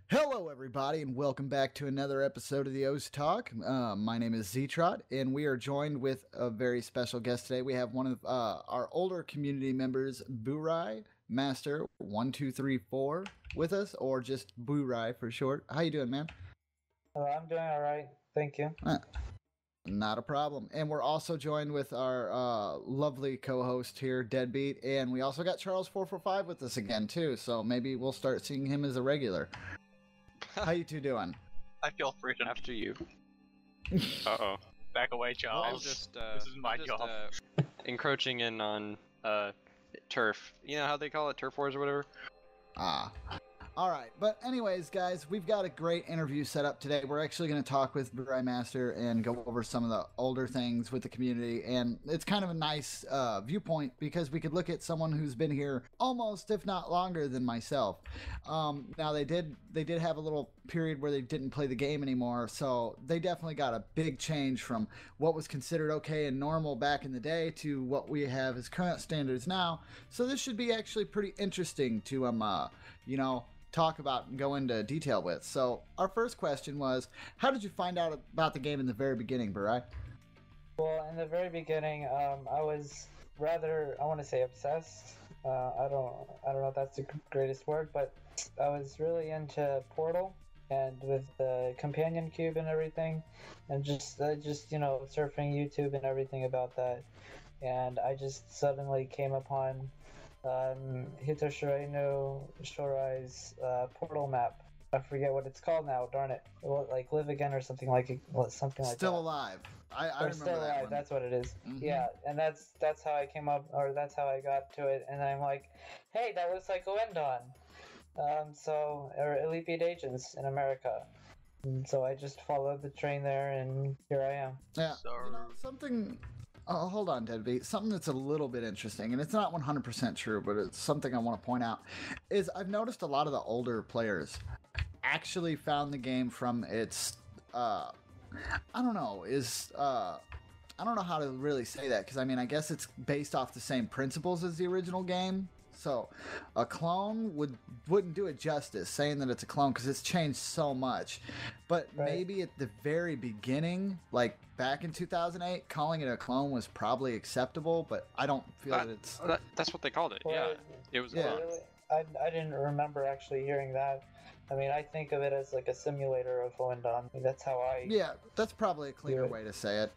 Hello, everybody, and welcome back to another episode of the O's Talk. My name is Zetrot, and we are joined with a very special guest today. We have one of our older community members, buraimaster1234, with us, or just Burai for short. How you doing, man? I'm doing all right. Thank you. Not a problem. And we're also joined with our lovely co-host here, Deadbeat, and we also got Charles445 with us again, too, so maybe we'll start seeing him as a regular. How you two doing? I feel freedom. After you. Uh-oh. Back away, Charles. This is my job. Encroaching in on turf. You know how they call it? Turf wars or whatever? All right, but anyways, guys, we've got a great interview set up today. We're actually going to talk with buraimaster and go over some of the older things with the community, and it's kind of a nice viewpoint because we could look at someone who's been here almost, if not longer, than myself. Now they did have a little period where they didn't play the game anymore, so they definitely got a big change from what was considered okay and normal back in the day to what we have as current standards now. So this should be actually pretty interesting to talk about and go into detail with. So our first question was, how did you find out about the game in the very beginning, Burai? Well, in the very beginning, I was rather, I want to say obsessed. I don't know if that's the greatest word, but I was really into Portal and with the companion cube and everything, and just surfing YouTube and everything about that. And I just suddenly came upon Hitoshirei no Shorai's Portal map. I forget what it's called now. Darn it! Like Live Again or something like that. Still Alive. I remember Still that Alive. one. That's what it is. Mm-hmm. Yeah, and that's how I came up, or that's how I got to it. And I'm like, hey, that looks like Oendon. Or Elite Beat Agents in America. And so I just followed the train there, and here I am. Yeah. Something. Oh, hold on, Deadbeat. Something that's a little bit interesting, and it's not 100% true, but it's something I want to point out, is I've noticed a lot of the older players actually found the game from its, I don't know how to really say that, because, I guess it's based off the same principles as the original game. So a clone wouldn't do it justice saying that it's a clone because it's changed so much. But Right. Maybe at the very beginning, like back in 2008, calling it a clone was probably acceptable, but I don't feel that it's... That's what they called it. Well, Yeah, it was. Yeah. Really, I didn't remember actually hearing that. I think of it as like a simulator of Oendon. That's how I... Yeah, that's probably a cleaner Yeah. way to say it.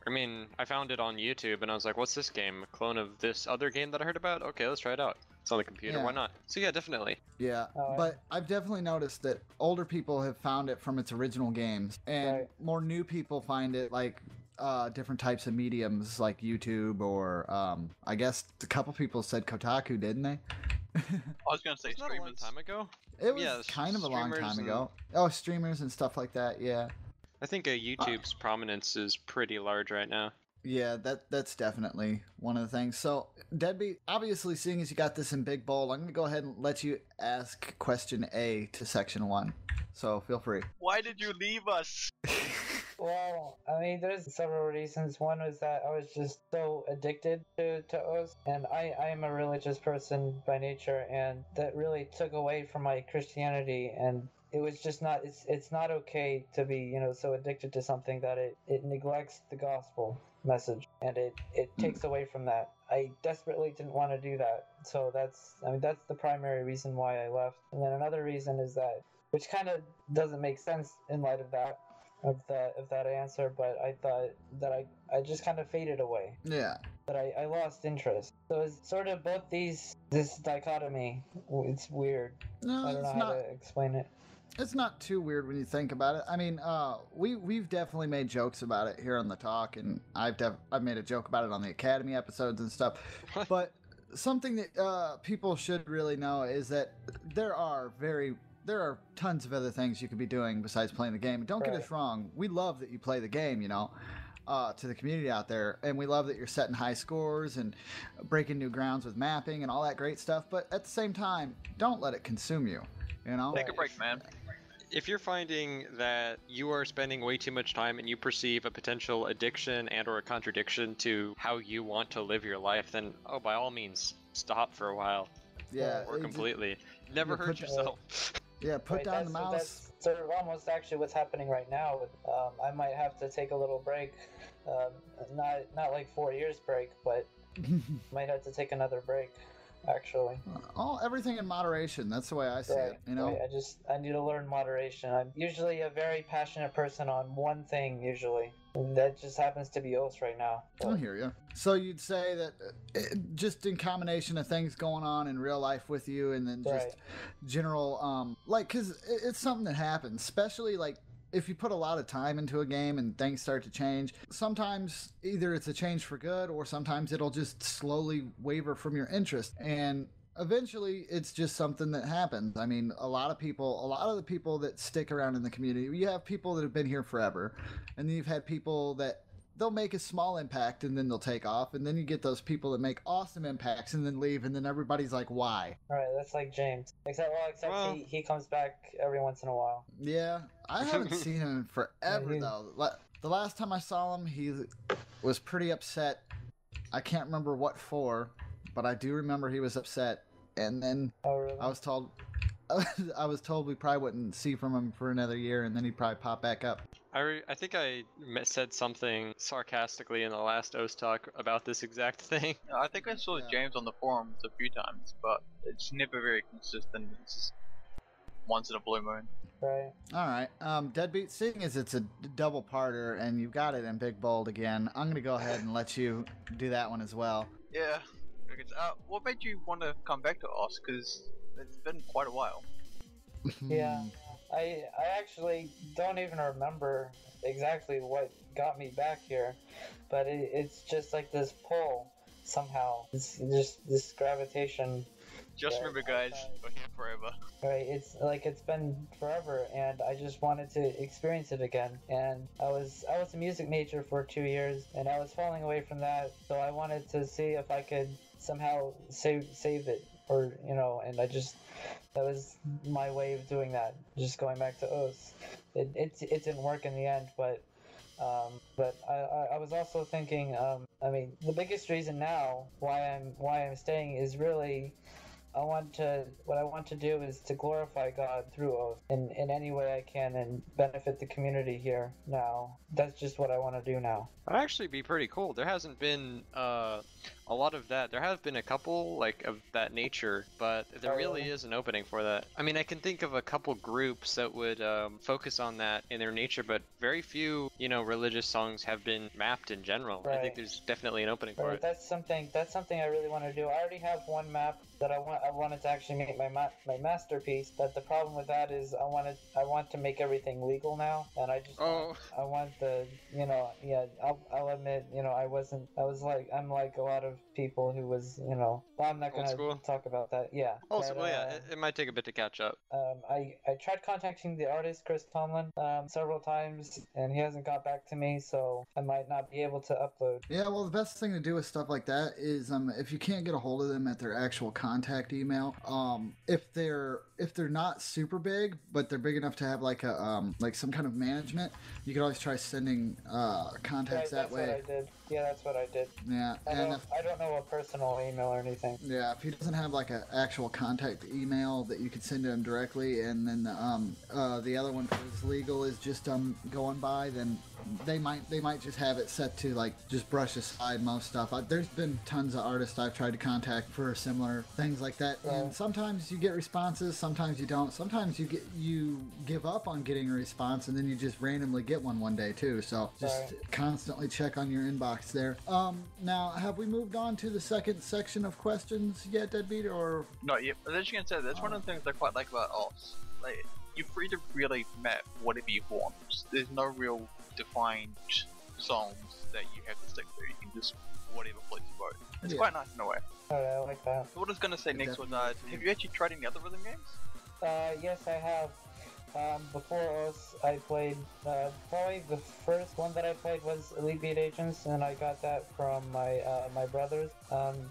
I found it on YouTube and I was like, "What's this game? A clone of this other game that I heard about? Okay, let's try it out. It's on the computer. Yeah. Why not?" So yeah, definitely. Yeah, Oh, but I've definitely noticed that older people have found it from its original games, and Right. more new people find it like different types of mediums like YouTube or I guess a couple people said Kotaku, didn't they? I was gonna say Wasn't that a long streamers. time ago? It was Yeah, kind of a long streamers time and- ago. Oh, streamers and stuff like that. Yeah, I think YouTube's prominence is pretty large right now. yeah. That's definitely one of the things. So, Deadbeat, obviously, seeing as you got this in big bold, I'm gonna go ahead and let you ask question A to section 1. So feel free. Why did you leave us? Well, there's several reasons. One was that I was just so addicted to O's, and I am a religious person by nature, and that really took away from my Christianity, and it was just not, it's not okay to be, so addicted to something that it neglects the gospel message, and it takes away from that. I desperately didn't want to do that, so that's the primary reason why I left. And then another reason is that, which kind of doesn't make sense in light of that, of that answer, but I thought that I just kind of faded away, Yeah. that I lost interest. So it's sort of both this dichotomy. It's weird. No, I don't know it's how not. to explain it. It's not too weird when you think about it. We've definitely made jokes about it here on the talk, and I've made a joke about it on the Academy episodes and stuff. But something that people should really know is that there are tons of other things you could be doing besides playing the game. Don't get Right. us wrong. We love that you play the game, to the community out there, and we love that you're setting high scores and breaking new grounds with mapping and all that great stuff. But at the same time, don't let it consume you. Take a break, man. If you're finding that you are spending way too much time and you perceive a potential addiction and or a contradiction to how you want to live your life, then by all means, stop for a while. Yeah. Or completely. Never you hurt put- yourself. Yeah, put down the mouse. That's sort of almost actually what's happening right now. I might have to take a little break, not like 4 years break, but might have to take another break. Actually, everything in moderation. That's the way I see right, it. You know, right. I need to learn moderation. I'm usually a very passionate person on one thing. Usually, and that just happens to be oaths right now. I hear you. So you'd say that just in combination of things going on in real life with you, and then just general, because it's something that happens, especially like. If you put a lot of time into a game and things start to change, sometimes either it's a change for good or sometimes it'll just slowly waver from your interest. And eventually it's just something that happens. I mean, a lot of the people that stick around in the community, you have people that have been here forever, and then you've had people that they'll make a small impact and then they'll take off, and then you get those people that make awesome impacts and then leave, and then everybody's like, why? Right, that's like James. Except he comes back every once in a while. Yeah, I haven't seen him in forever though. The last time I saw him, he was pretty upset. I can't remember what for, but I do remember he was upset. And then I was told we probably wouldn't see from him for another year, and then he'd probably pop back up. I think I said something sarcastically in the last OS talk about this exact thing. I think I saw James on the forums a few times, but it's never very consistent. It's just once in a blue moon. Right. All right. Deadbeat, seeing as it's a double parter and you've got it in big bold again, I'm going to go ahead and let you do that one as well. Yeah. What made you want to come back to us? Because it's been quite a while. Yeah. I actually don't even remember exactly what got me back here, but it's just like this pull somehow. It's just this gravitation. Just remember, guys, we're here forever. Right, it's been forever, and I just wanted to experience it again. And I was a music major for 2 years, and I was falling away from that, so I wanted to see if I could somehow save it, or and that was my way of doing that, just going back to O's. It didn't work in the end, but I was also thinking, I mean, the biggest reason now why I'm staying is really what I want to do is to glorify God through Oath in any way I can and benefit the community here now. That's just what I want to do now. That'd actually be pretty cool. There hasn't been a lot of that. There have been a couple like of that nature, but there really is an opening for that. I mean, I can think of a couple groups that would focus on that in their nature, but very few, religious songs have been mapped in general. Right. I think there's definitely an opening for it. That's something I really want to do. I already have one map that I wanted to actually make my masterpiece, but the problem with that is I want to make everything legal now, and I just I want the I'll admit I'm like a lot of people who was well, I'm not gonna talk about that. Yeah. It might take a bit to catch up. I tried contacting the artist Chris Tomlin several times, and he hasn't got back to me, so I might not be able to upload. Yeah, well, the best thing to do with stuff like that is if you can't get a hold of them at their actual contact email, if they're not super big but they're big enough to have like a like some kind of management, you can always try sending contacts that way. That's what I did. Yeah, that's what I did. Yeah, I don't know a personal email or anything. Yeah, if he doesn't have like an actual contact email that you could send to him directly, and then the other one for his legal is just going by, then they might just have it set to like just brush aside most stuff. There's been tons of artists I've tried to contact for similar things like that, and sometimes you get responses, sometimes you don't. Sometimes you give up on getting a response, and then you just randomly get one day too. So just constantly check on your inbox there. Now, have we moved on to the second section of questions yet, Deadbeat, or not yet? But as you can say, that's one of the things I quite like about Oz. Like, you're free to really map whatever you want. There's no real defined songs that you have to stick to. You can just whatever floats your boat. It's quite nice in a way. I like that. So what I was going to say next was, have you actually tried any other rhythm games? Yes, I have. Before us, I played, probably the first one that I played was Elite Beat Agents, and I got that from my brothers.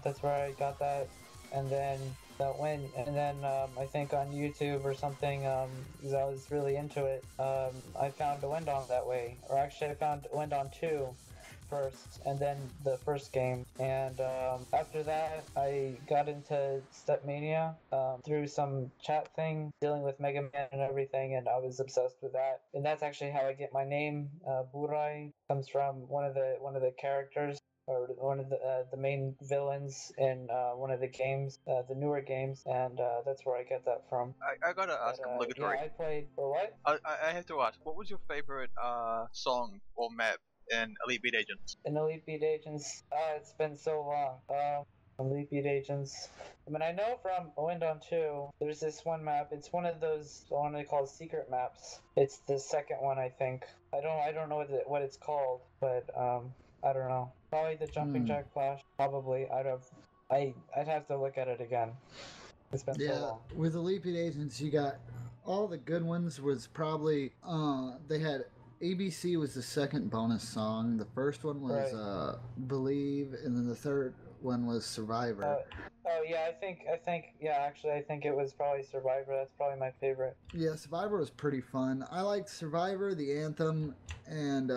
That's where I got that, and then I think on YouTube or something, because I was really into it, I found a Windon that way, or actually I found Windon 2, first, and then the first game. And after that, I got into Stepmania through some chat thing dealing with Mega Man and everything, and I was obsessed with that. And that's actually how I get my name. Burai comes from one of the characters, or one of the main villains in one of the games, the newer games, and that's where I get that from. I gotta ask obligatory. Yeah, I played for what? I have to ask, what was your favorite song or map in Elite Beat Agents? In Elite Beat Agents, it's been so long. Elite Beat Agents. I mean, I know from Wind on 2, there's this one map. It's one of those, one they call secret maps. It's the second one, I think. I don't know what it's called, but I don't know. Probably the Jumping Jack Flash. Probably. I'd have to look at it again. It's been so long. With Elite Beat Agents, you got all the good ones. Was probably they had ABC was the second bonus song. The first one was Believe, and then the third one was Survivor. Oh yeah, I think actually I think it was probably Survivor. That's probably my favorite. Yeah, Survivor was pretty fun. I liked Survivor, the anthem, and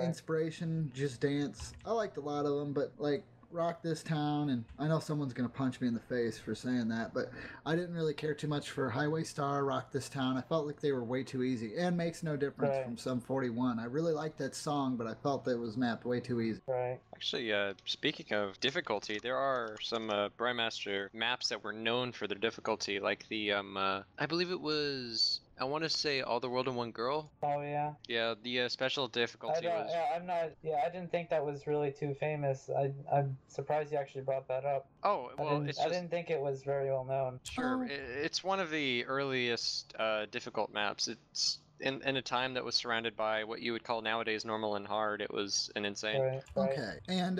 Inspiration, Just Dance. I liked a lot of them, but like Rock This Town, and I know someone's gonna punch me in the face for saying that, but I didn't really care too much for Highway Star, Rock This Town. I felt like they were way too easy, and Makes No Difference from Sum 41. I really liked that song, but I felt that it was mapped way too easy. Right. Actually, speaking of difficulty, there are some Buraimaster maps that were known for their difficulty, like the I believe it was, I want to say All the World in One Girl. Oh yeah. Yeah, the special difficulty was. Yeah, I didn't think that was really too famous. I'm surprised you actually brought that up. Oh well, I didn't think it was very well known. Sure, it's one of the earliest difficult maps. It's in a time that was surrounded by what you would call nowadays normal and hard. It was an insane. Right. Okay, and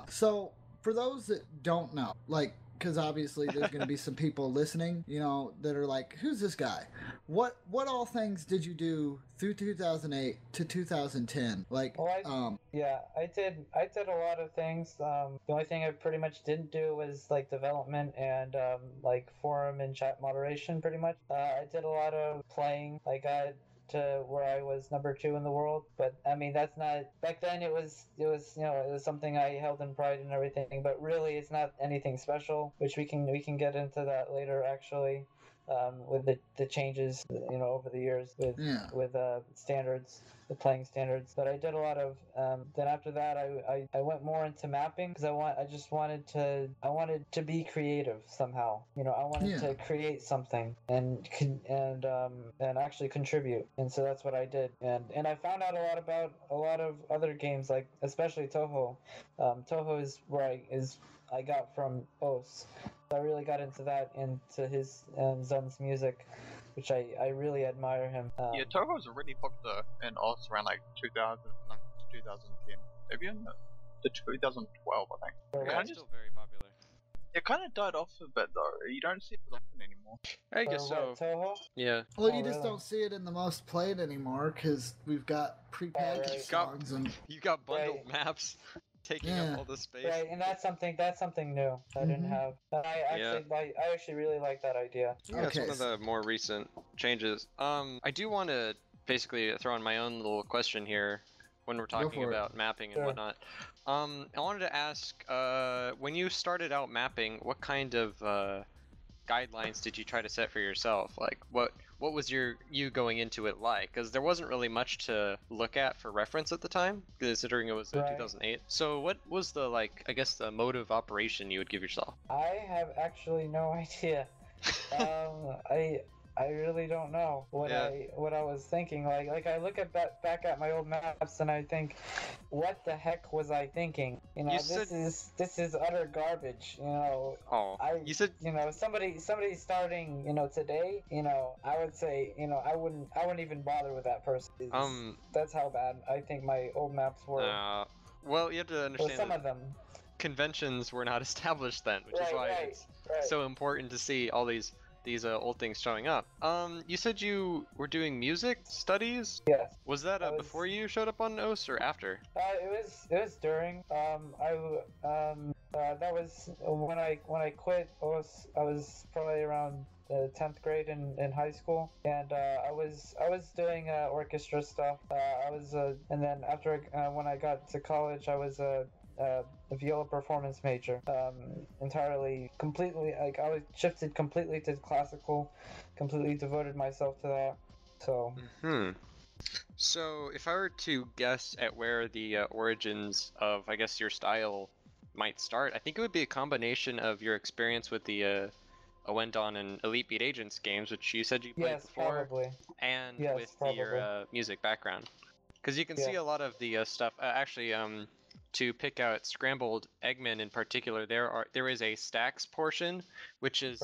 so for those that don't know, like, because obviously there's going to be some people listening, you know, that are like, who's this guy? What all things did you do through 2008 to 2010? Like, yeah, I did a lot of things. The only thing I pretty much didn't do was like development and like forum and chat moderation. Pretty much, I did a lot of playing. I got to where I was number 2 in the world, but I mean that's not, back then it was you know, it was something I held in pride and everything, but really it's not anything special, which we can get into that later actually, with the changes, you know, over the years with standards, the playing standards. But I did a lot of then after that I went more into mapping because I wanted to be creative somehow, you know. I wanted to create something and actually contribute, and so that's what I did. And I found out a lot about a lot of other games, like especially Toho. Toho is where I got from Os. I really got into that, into his Zun's music, which I really admire him. Yeah, Toho was really popular in Oz around like 2000, 2010. Maybe in the 2012, I think. Yeah, it's still very popular. It kind of died off a bit though. You don't see it as often anymore. I guess so. Toho? Yeah. Well, you just don't see it in the most played anymore because we've got prepackaged songs and you got bundled maps taking up all the space. Right, and that's something new I didn't have. And I actually really like that idea. Yeah, it's one of the more recent changes. I do want to basically throw in my own little question here when we're talking about mapping and whatnot. I wanted to ask, when you started out mapping, what kind of guidelines did you try to set for yourself? Like, what was you going into it like? Because there wasn't really much to look at for reference at the time, considering it was 2008. So what was the, like, I guess the mode of operation you would give yourself? I have actually no idea. I really don't know what I was thinking. Like I look at back at my old maps and I think, what the heck was I thinking? You know, this is utter garbage. You know. Oh. You said, you know, somebody starting, you know, today, you know, I would say, you know, I wouldn't even bother with that person. That's how bad I think my old maps were. Well, you have to understand. Some of them. Conventions were not established then, which is why it's so important to see all these old things showing up. You said you were doing music studies? Yes. Was that before you showed up on OS or after? It was during. That was when I quit OS. I was probably around 10th grade in high school, and I was doing orchestra stuff. And then after when I got to college, I was a viola performance major. Completely, like I was shifted completely to classical, completely devoted myself to that. So. So, if I were to guess at where the origins of, I guess, your style might start, I think it would be a combination of your experience with the Owendon and Elite Beat Agents games, which you said you played before, probably. and Yes, with probably. your music background. Because you can see a lot of the stuff. Actually, to pick out Scrambled Eggman in particular, there is a stacks portion, which is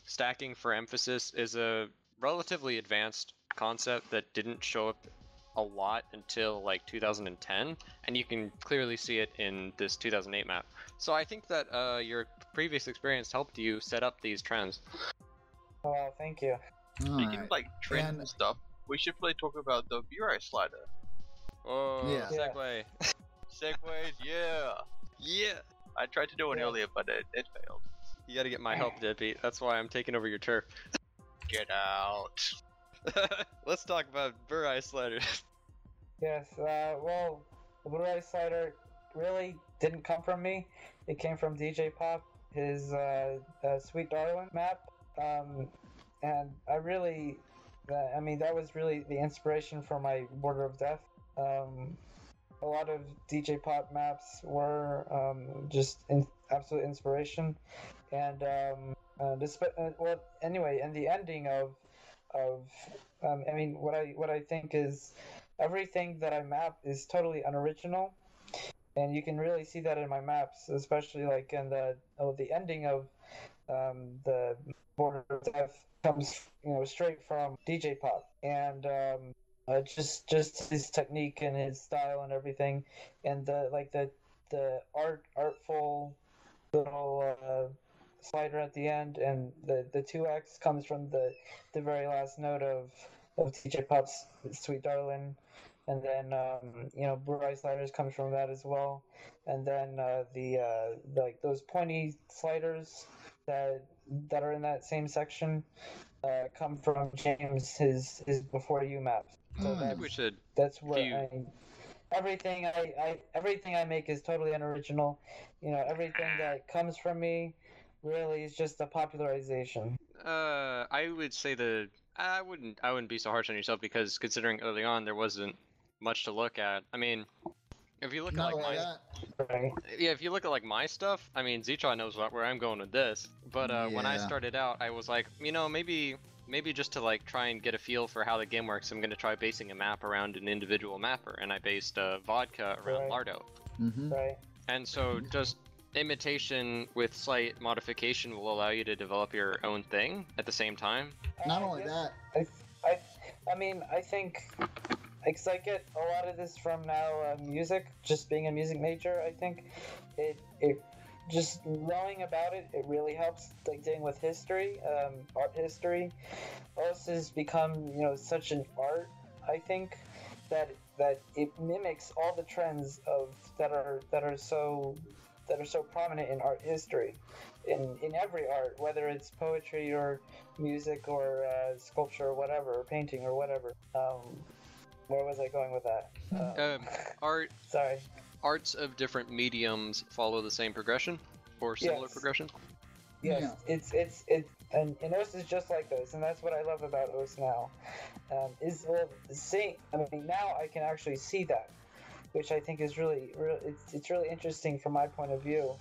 stacking for emphasis is a relatively advanced concept that didn't show up a lot until like 2010, and you can clearly see it in this 2008 map. So I think that your previous experience helped you set up these trends. Oh, well, thank you. Speaking of like trends and stuff, we should really talk about the burai slider. Oh, yeah. segue. Segways, yeah. Yeah. I tried to do it earlier, but it failed. You gotta get my help, Deadbeat. That's why I'm taking over your turf. Get out. Let's talk about burai sliders. Yes, well, the burai slider really didn't come from me. It came from DJ Pop, his Sweet Darling map. And I really, that was really the inspiration for my Border of Death. A lot of DJ Pop maps were just absolute inspiration. And well, anyway, and the ending of what I think is everything that I map is totally unoriginal, and you can really see that in my maps, especially like in the ending of the Border of Death comes straight from DJ Pop, and just his technique and his style and everything, and the artful little slider at the end, and the 2x comes from the very last note of DJ Pop's Sweet Darling, and then burai sliders comes from that as well, and then like those pointy sliders that are in that same section come from James his Before You maps. So that's where everything I make is totally unoriginal. Everything that comes from me really is just a popularization. I would say I wouldn't be so harsh on yourself, because considering early on there wasn't much to look at. I mean, if you look at like if you look at like my stuff, I mean, Ztron knows where I'm going with this. But when I started out, I was like, maybe just to like try and get a feel for how the game works, I'm gonna try basing a map around an individual mapper, and I based Vodka around Lardo. Right. And so just imitation with slight modification will allow you to develop your own thing at the same time. Not only that, I think because I get a lot of this from now music, just being a music major. I think it just knowing about it really helps, like dealing with history, art history. Also has become such an art. I think that it mimics all the trends that are so prominent in art history, in every art, whether it's poetry or music or sculpture or whatever, or painting or whatever. Where was I going with that? Art. Sorry. Arts of different mediums follow the same progression or similar progression. Yes, yeah. And OS is just like this, and that's what I love about OS now. Now I can actually see that, which I think is really it's really interesting from my point of view.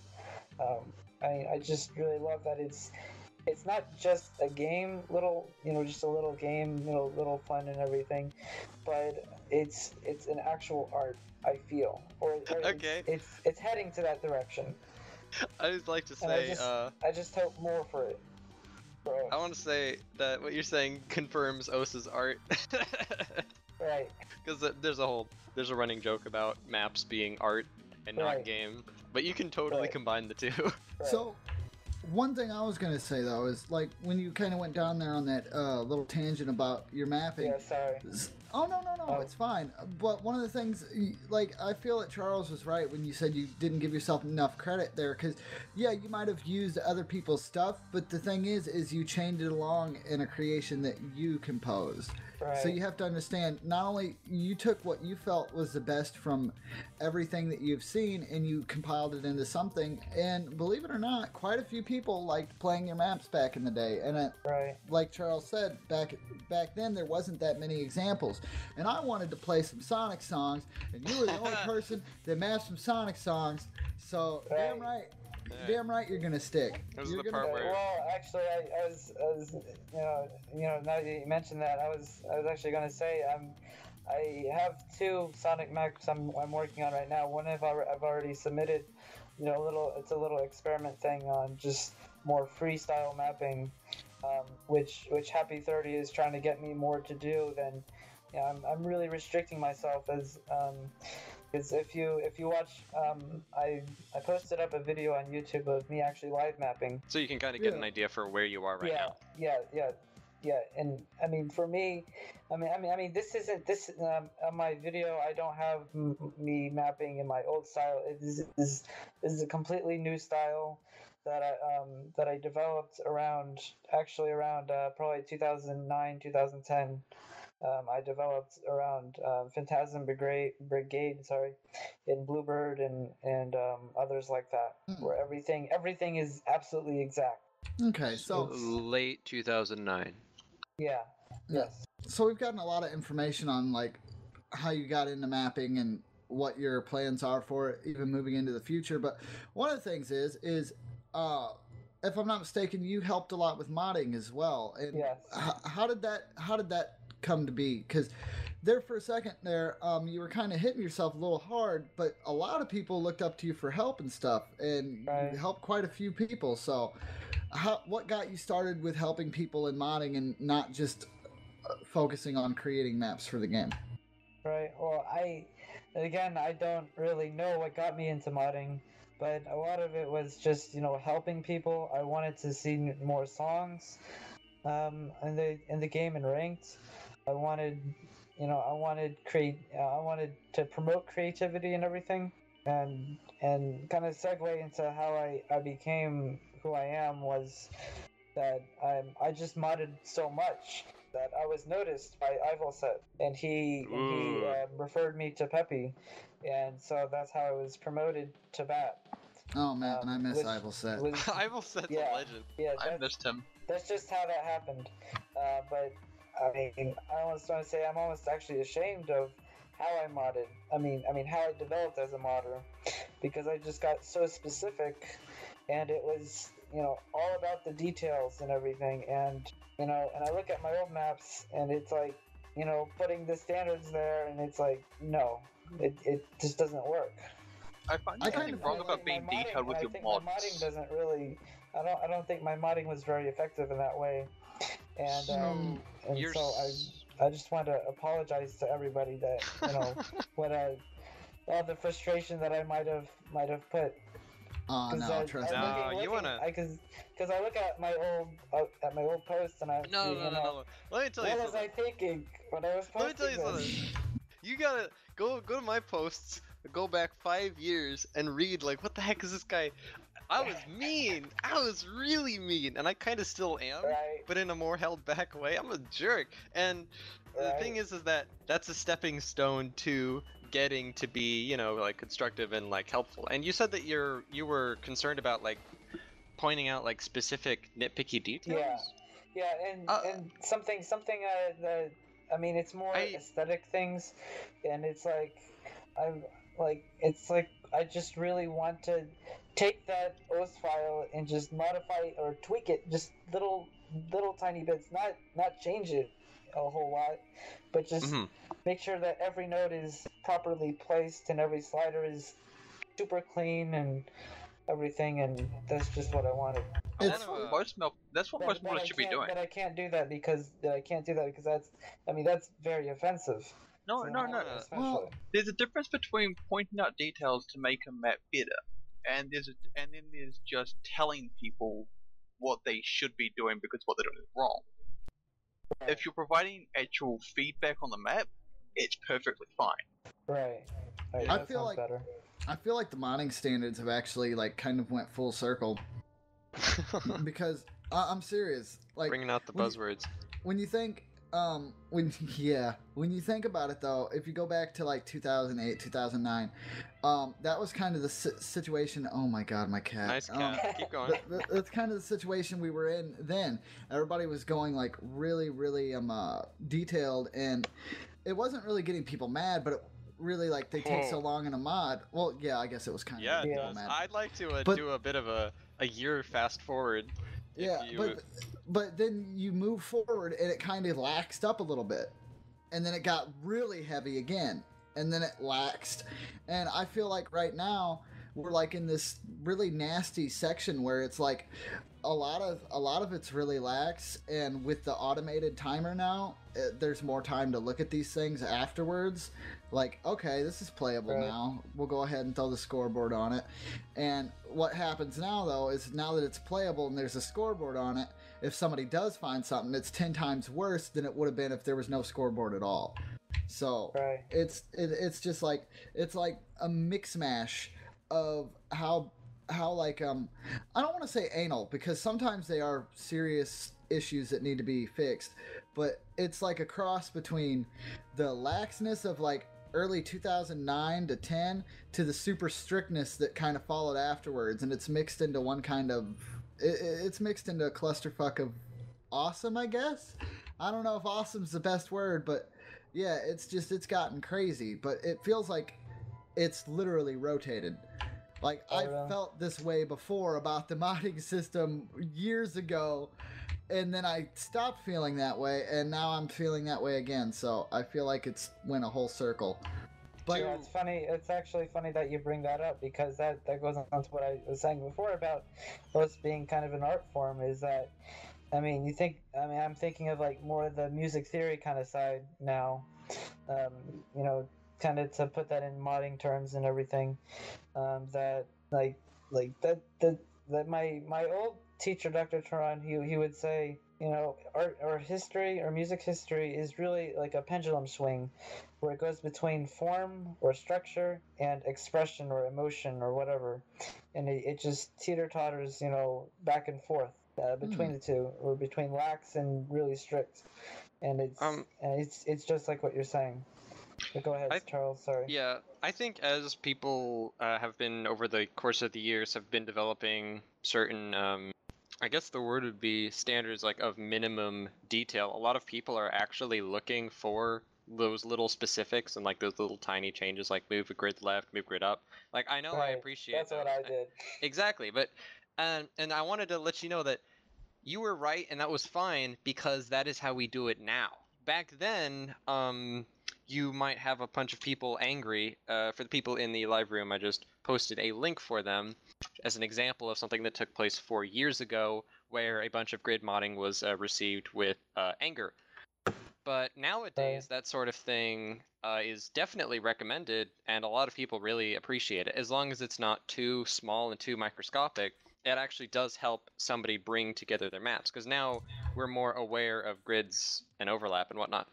I just really love that it's not just a game, just a little game, little fun and everything, but it's an actual art. I feel, or okay, it's heading to that direction. I would like to say, I just hope more for it. I want to say that what you're saying confirms OS's art. Right. Because there's a running joke about maps being art and not game, but you can totally combine the two. Right. So One thing I was gonna say though is like when you kind of went down there on that little tangent about your mapping. Yeah, sorry. Oh no, it's fine. But one of the things, like I feel that Charles was right when you said you didn't give yourself enough credit there, because yeah, you might have used other people's stuff, but the thing is you chained it along in a creation that you composed. Right. So you have to understand, not only you took what you felt was the best from everything that you've seen and you compiled it into something, and believe it or not, quite a few people liked playing your maps back in the day. And right. like Charles said, back then there wasn't that many examples. And I wanted to play some Sonic songs, and you were the only person that mapped some Sonic songs. So Right. damn right you're gonna stick. This is You're the gonna- part where Well, actually, I was, now that you mentioned that, I was actually going to say, I have 2 Sonic maps I'm working on right now. One I've already submitted, it's a little experiment thing on just more freestyle mapping, which Happy 30 is trying to get me more to do than, I'm really restricting myself as, because if you watch, I posted up a video on YouTube of me actually live mapping. so you can kind of get an idea for where you are right now. Yeah, and I mean, for me, this isn't this on my video. I don't have me mapping in my old style. This is a completely new style that I developed around probably 2009, 2010. I developed around Phantasm Brigade, in Bluebird and others like that, where everything is absolutely exact. Okay, so Late 2009. Yeah. Yeah. Yes. So we've gotten a lot of information on like how you got into mapping and what your plans are for it, even moving into the future. But one of the things is if I'm not mistaken, you helped a lot with modding as well. And Yes. how did that come to be? Because there for a second there, you were kind of hitting yourself a little hard, but a lot of people looked up to you for help and stuff, and you helped quite a few people. So what got you started with helping people in modding and not just focusing on creating maps for the game? Right. Well, I don't really know what got me into modding, but a lot of it was just helping people. I wanted to see more songs, in the game and ranked. I wanted to promote creativity and everything, and kind of segue into how I became who I am was that I just modded so much that I was noticed by Ivalset, and he referred me to Peppy, and so that's how I was promoted to that. Oh man, I miss Ivalset. Ivalset's a legend. Yeah, I missed him. That's just how that happened. But I mean, I almost want to say I'm almost actually ashamed of how I modded. I mean how I developed as a modder, because I just got so specific, and it was all about the details and everything. And and I look at my old maps, and it's like putting the standards there, and it's like no, it just doesn't work. I find nothing wrong about being detailed with your mods. My modding doesn't really. I don't think my modding was very effective in that way, and so I just want to apologize to everybody that what all the frustration that I might have put. Oh no, trust me. Because I look at my old posts and I No. Let me tell you what was something. I thinking when I was posting? Let me tell you something. You gotta go to my posts, go back 5 years, and read like, what the heck is this guy? I was mean. I was really mean, and I kind of still am, Right. but in a more held back way. I'm a jerk, and the thing is that that's a stepping stone to getting to be, like constructive and like helpful. And you said that you were concerned about like pointing out like specific nitpicky details. Yeah, and something that I mean, it's more aesthetic things, and it's like I just really want to take that OS file and just modify or tweak it, just little tiny bits, not change it a whole lot, but just make sure that every node is properly placed and every slider is super clean and everything, and that's just what I wanted. That's what most modders should be doing. But I can't do that because that's very offensive. No. Especially. There's a difference between pointing out details to make a map better and then there's just telling people what they should be doing because what they're doing is wrong. If you're providing actual feedback on the map, it's perfectly fine. Right. I feel like better. I feel like the modding standards have actually like kind of went full circle because I'm serious. Like bringing out the buzzwords. When you think when you think about it though, if you go back to like 2008 2009, that was kind of the situation. Oh my god, my cat. Nice cat. Keep going. That's kind of the situation we were in then. Everybody was going like really detailed, and it wasn't really getting people mad, but it really like they take so long in a mod. Well, yeah, I guess it was kind of mad. I'd like to do a bit of a year fast forward. Yeah, but then you move forward and it kind of laxed up a little bit, and then it got really heavy again, and then it laxed, and I feel like right now we're like in this really nasty section where it's like a lot of it's really lax, and with the automated timer now, there's more time to look at these things afterwards. Like, okay, this is playable now. We'll go ahead and throw the scoreboard on it. And what happens now, though, is now that it's playable and there's a scoreboard on it, if somebody does find something, it's 10 times worse than it would have been if there was no scoreboard at all. So it's just like it's like a mix mash of how like I don't want to say anal, because sometimes they are serious issues that need to be fixed, but it's like a cross between the laxness of like early 2009 to 10 to the super strictness that kind of followed afterwards, and it's mixed into one kind of it's mixed into a clusterfuck of awesome, I guess. I don't know if awesome's the best word, but yeah, it's gotten crazy, but it feels like it's literally rotated. Like, I felt this way before about the modding system years ago, and then I stopped feeling that way, and now I'm feeling that way again, so I feel like it's went a whole circle. But yeah, it's funny. It's actually funny that you bring that up, because that goes on to what I was saying before about us being kind of an art form, is that, I'm thinking of like more of the music theory kind of side now, kind of to put that in modding terms and everything, that my old teacher, Dr. Turan, he would say, art or history or music history is really like a pendulum swing, where it goes between form or structure and expression or emotion or whatever, and it just teeter-totters, back and forth between the two, or between lax and really strict, and it's just like what you're saying. But go ahead, Charles. Sorry. Yeah, I think as people have been, over the course of the years, have been developing certain, I guess the word would be standards, like of minimum detail. A lot of people are actually looking for those little specifics and like those little tiny changes, like move a grid left, move grid up. Like, I know I appreciate that's what I did. Exactly, but and I wanted to let you know that you were right, and that was fine, because that is how we do it now. Back then, you might have a bunch of people angry. For the people in the live room, I just posted a link for them as an example of something that took place 4 years ago, where a bunch of grid modding was received with anger. But nowadays, that sort of thing is definitely recommended, and a lot of people really appreciate it. As long as it's not too small and too microscopic, it actually does help somebody bring together their maps, because now we're more aware of grids and overlap and whatnot.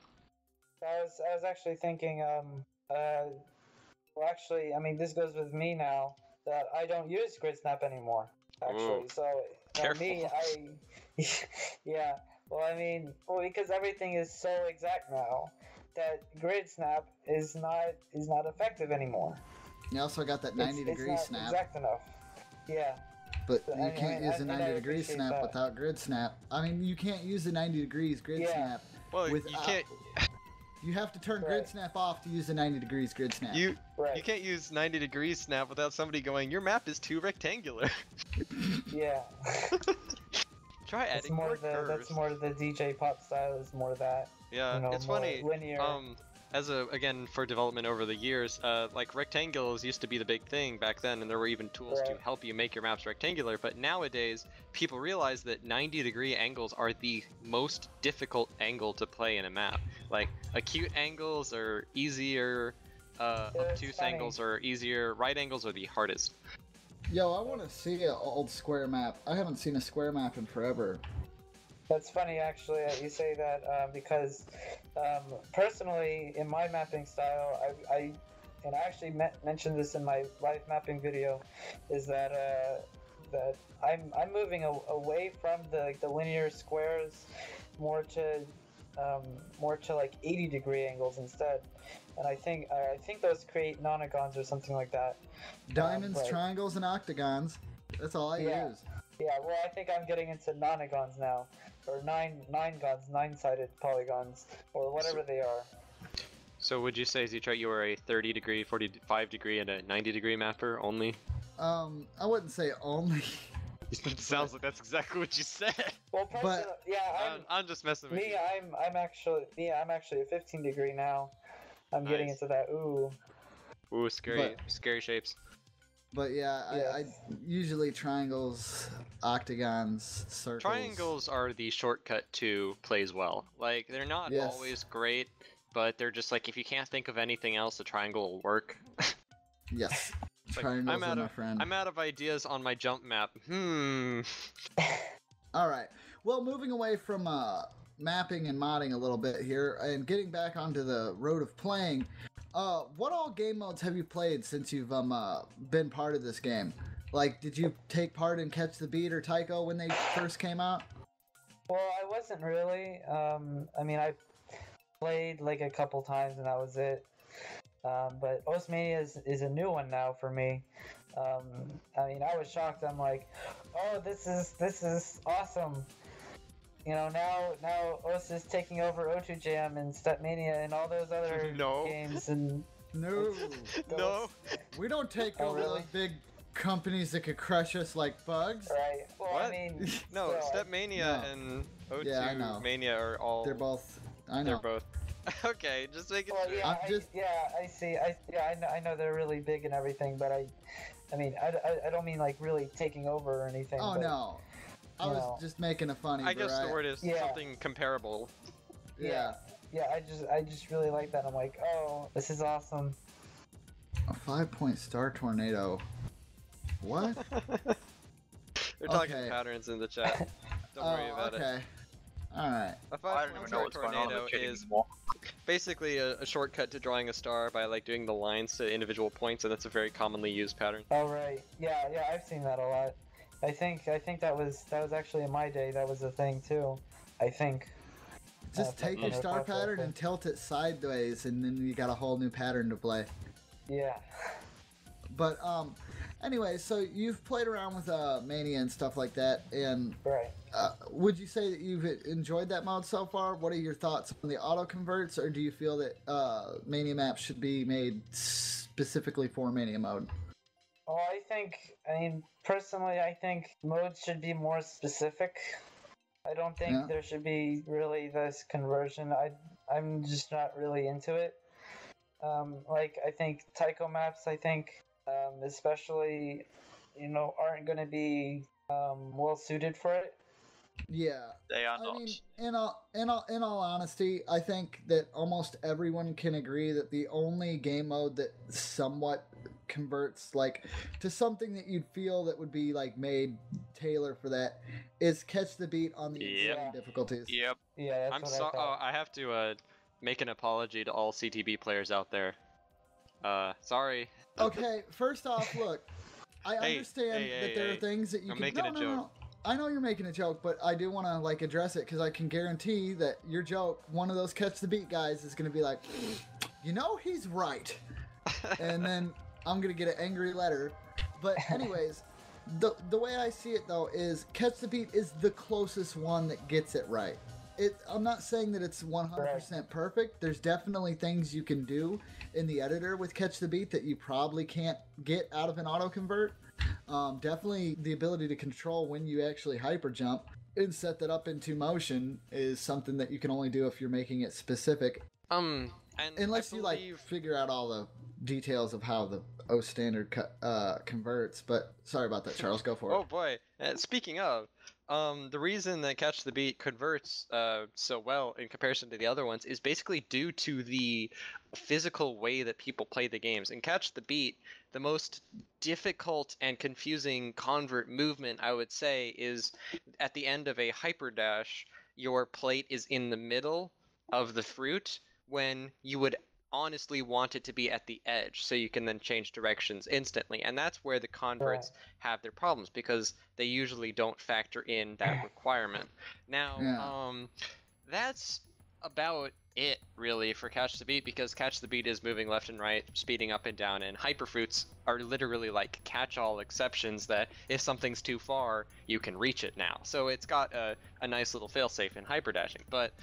I was actually thinking, this goes with me now, that I don't use grid snap anymore, actually. Ooh. So, me, because everything is so exact now, that grid snap is not effective anymore. You also got that 90-degree snap. It's not exact enough. Yeah. But you can't use a 90-degree snap without grid snap. I mean, you can't use the 90 degrees grid snap. Well, you can't. You have to turn grid snap off to use the 90 degrees grid snap. You can't use 90 degrees snap without somebody going, your map is too rectangular. Yeah. Try adding more curves. That's more the DJ pop style, is more that. Yeah, it's funny. Linear. Again, for development over the years, like rectangles used to be the big thing back then, and there were even tools to help you make your maps rectangular, but nowadays, people realize that 90-degree angles are the most difficult angle to play in a map. Like, acute angles are easier, obtuse angles are easier, right angles are the hardest. Yo, I want to see an old square map. I haven't seen a square map in forever. That's funny, actually, that you say that, because personally, in my mapping style, I actually mentioned this in my live mapping video, is that that I'm moving away from the linear squares, more to like 80-degree angles instead, and I think those create nonagons or something like that. Diamonds, triangles, and octagons. That's all I use. Yeah, well, I think I'm getting into nonagons now, or nine-sided polygons, or whatever they are. So would you say, Zitra, you are a 30-degree, 45-degree, and a 90-degree mapper only? I wouldn't say only. It sounds like that's exactly what you said. Well, personally, yeah, I'm just messing with you. I'm actually a 15-degree now. I'm getting Nice. into that. Ooh, scary shapes. But yeah, I usually triangles, octagons, circles. Triangles are the shortcut to plays well. Like, they're not always great, but they're just like, if you can't think of anything else, a triangle will work. Yes. Like, Triangles are my friend. I'm out of ideas on my jump map. Alright. Well, moving away from mapping and modding a little bit here, and getting back onto the road of playing, what all game modes have you played since you've been part of this game? Like, did you take part in Catch the Beat or Tycho when they first came out? well, I wasn't really. I mean, I played like a couple times and that was it. But Ostmania is a new one now for me. I mean, I was shocked. I'm like, oh, this is awesome. You know, now Ost is taking over O2 Jam and Stepmania and all those other games and No. No. We don't take over really? those big companies that could crush us like bugs. right. Well, What? I mean, No, still, Stepmania No. and O2 Yeah, I know. Mania are all... They're both... I know. They're both... Okay, just making well, sure. yeah, I'm I see. I know they're really big and everything, but I mean, I don't mean like really taking over or anything. Oh, but, no. I was just making a funny I guess the variety. word is something comparable. Yeah. Yeah, I just really like that. I'm like, oh, this is awesome. A 5-point star tornado. What? They're talking Okay. patterns in the chat. Don't worry about it. Okay. Alright. A I don't even 5-point know what's going on tornado with the chat is anymore. basically a shortcut to drawing a star by like doing the lines to individual points, and that's a very commonly used pattern. Oh right, yeah, I've seen that a lot. I think that was actually in my day. That was a thing too. I think. Just take your star pattern and tilt it sideways, and then you got a whole new pattern to play. Yeah. But, anyway, so you've played around with Mania and stuff like that, and Right. would you say that you've enjoyed that mode so far? What are your thoughts on the auto converts, or do you feel that Mania maps should be made specifically for Mania mode? Oh, I mean, personally, I think modes should be more specific. I don't think there should be really this conversion. I'm just not really into it. Like, I think Tycho maps, especially, aren't going to be well suited for it. Yeah. They are I not. mean, in all honesty, I think that almost everyone can agree that the only game mode that somewhat converts like to something that you'd feel that would be like made tailor for that is Catch the Beat on the extreme difficulties. Yep. Yeah, that's what I thought. I have to make an apology to all CTB players out there. Sorry. Okay, first off, look, I understand that there are hey. things that you I'm can. making a joke. No. I know you're making a joke, but I do want to like address it because I can guarantee that your joke, one of those Catch the Beat guys, is going to be like, he's right, and then I'm going to get an angry letter. But anyways, the way I see it though is Catch the Beat is the closest one that gets it right. I'm not saying that it's 100% perfect. There's definitely things you can do in the editor with Catch the Beat that you probably can't get out of an auto convert. Definitely the ability to control when you actually hyper jump and set that up into motion is something that you can only do if you're making it specific. And unless you like figure out all the details of how the O standard converts. But sorry about that, Charles. Go for it. Oh boy. Speaking of, the reason that Catch the Beat converts so well in comparison to the other ones is basically due to the physical way that people play the games. In Catch the Beat, the most difficult and confusing convert movement, I would say, is at the end of a hyper dash, your plate is in the middle of the fruit when you would honestly want it to be at the edge, so you can then change directions instantly. And that's where the converts have their problems, because they usually don't factor in that requirement. Now, that's about it really for Catch the Beat, because Catch the Beat is moving left and right, speeding up and down, and hyperfruits are literally like catch-all exceptions that if something's too far, you can reach it now. So it's got a nice little failsafe in hyperdashing. But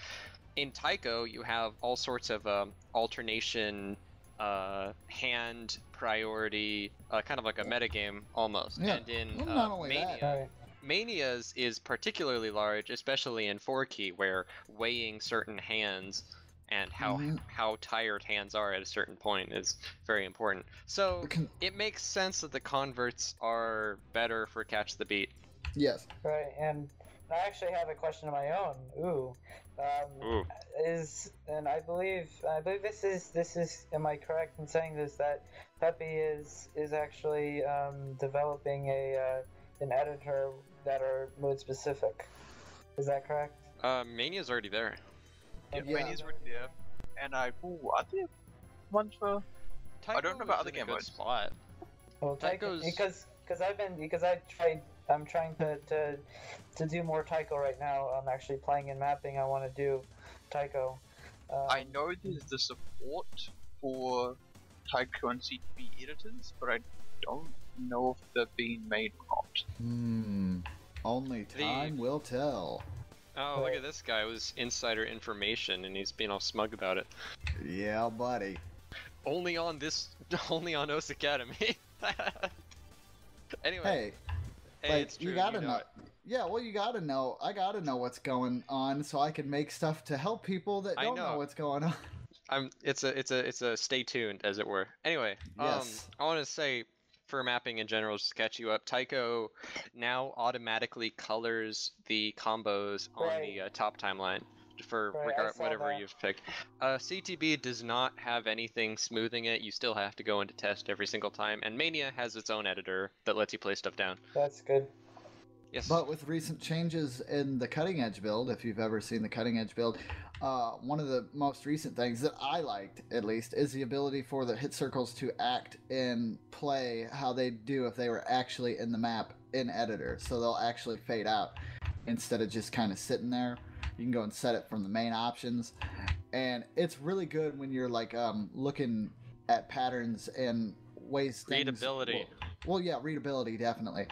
in Tycho, you have all sorts of alternation, hand priority, kind of like a metagame almost. Yeah. And in Well, not only that. Mania's is particularly large, especially in 4-key, where weighing certain hands and how tired hands are at a certain point is very important. So it makes sense that the converts are better for Catch the Beat. Yes. Right, and I actually have a question of my own. And I believe this is am I correct in saying this, that Pepe is actually developing an editor that are mode specific. Is that correct? Mania's already there. Yeah, Mania's already there. And are there ones for? I don't know about other game modes. Spot. Well, Tycho's I'm trying to do more Tycho right now. I'm actually playing and mapping. I want to do Tycho. I know there's the support for Tycho and CTB editors, but I don't know if they're being made or not. Only time will tell. Oh, look at this guy with insider information, and he's being all smug about it. Yeah, buddy. Only on OS Academy. Anyway. Hey, like, it's true, you gotta know. Yeah, well, you gotta know. I gotta know what's going on so I can make stuff to help people that don't know what's going on. It's a stay tuned, as it were. Anyway, yes. I want to say, for mapping in general, just to catch you up, Tycho now automatically colors the combos on the top timeline for whatever you've picked. CTB does not have anything smoothing it. You still have to go into test every single time, and Mania has its own editor that lets you play stuff down. That's good. Yes. But with recent changes in the cutting edge build, if you've ever seen the cutting edge build, one of the most recent things that I liked, at least, is the ability for the hit circles to act and play how they do if they were actually in the map in editor. So they'll actually fade out instead of just kind of sitting there. You can go and set it from the main options, and it's really good when you're like looking at patterns and ways things. Readability. Well, yeah, readability definitely.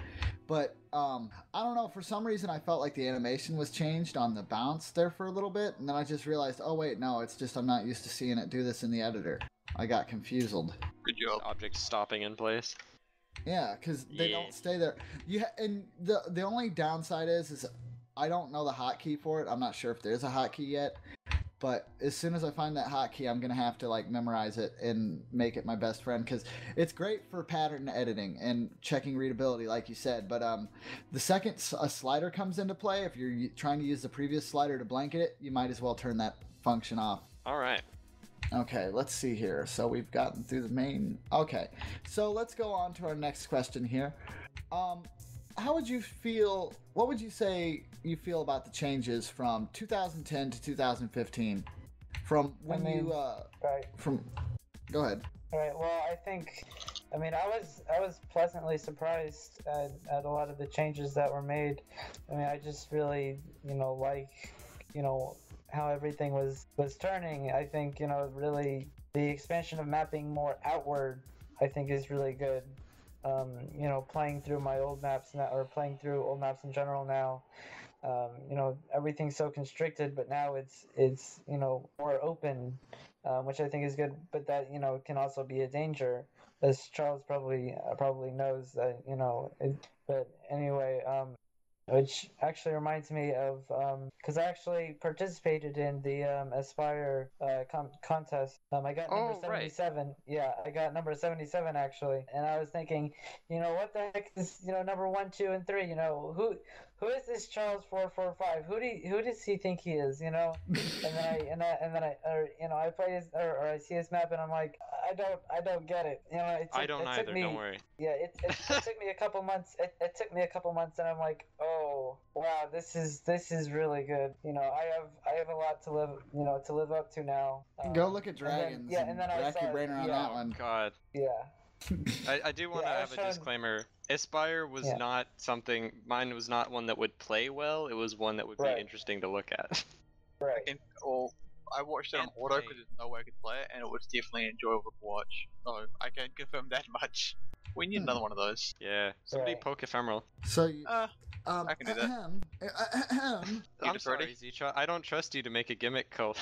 But I don't know, for some reason I felt like the animation was changed on the bounce there for a little bit, and then I just realized, oh wait, no, it's just I'm not used to seeing it do this in the editor. I got confused. Good job. Objects stopping in place. Yeah, because they don't stay there. And the only downside is I don't know the hotkey for it. I'm not sure if there's a hotkey yet. But as soon as I find that hotkey, I'm going to have to like memorize it and make it my best friend, because it's great for pattern editing and checking readability, like you said. But the second a slider comes into play, if you're trying to use the previous slider to blanket it, you might as well turn that function off. All right. Okay, let's see here. So we've gotten through the main. Okay, so let's go on to our next question here. How would you feel, what would you say you feel about the changes from 2010 to 2015? From when go ahead. Right, well, I was pleasantly surprised at a lot of the changes that were made. I mean, I just really, like, how everything was turning. I think, really the expansion of mapping more outward, I think, is really good. Playing through my old maps now, or playing through old maps in general now, everything's so constricted, but now it's more open, which I think is good, but that, can also be a danger, as Charles probably knows that, but anyway, which actually reminds me of, because I actually participated in the Aspire contest. I got number 77. Right. Yeah, I got number 77 actually, and I was thinking, what the heck is number 1, 2, and 3? who is this Charles 445? Who does he think he is? You know, and then I I play his or I see his map and I'm like, I don't get it. You know, I don't either. me, Don't worry. Yeah, it took me a couple months. It took me a couple months, and I'm like, oh wow, this is really good. You know, I have a lot to live up to now. Go look at dragons. And then I rack saw your brain around that one. God. Yeah. I do want to have a disclaimer. Aspire was not something. Mine was not one that would play well. It was one that would be interesting to look at. Right. I watched it on auto because there's no way I could play it, and it was definitely enjoyable to watch. So I can confirm that much. We need another one of those. Yeah. Somebody poke ephemeral. So you, I can do that. I'm sorry, Zicha. I don't trust you to make a gimmick call.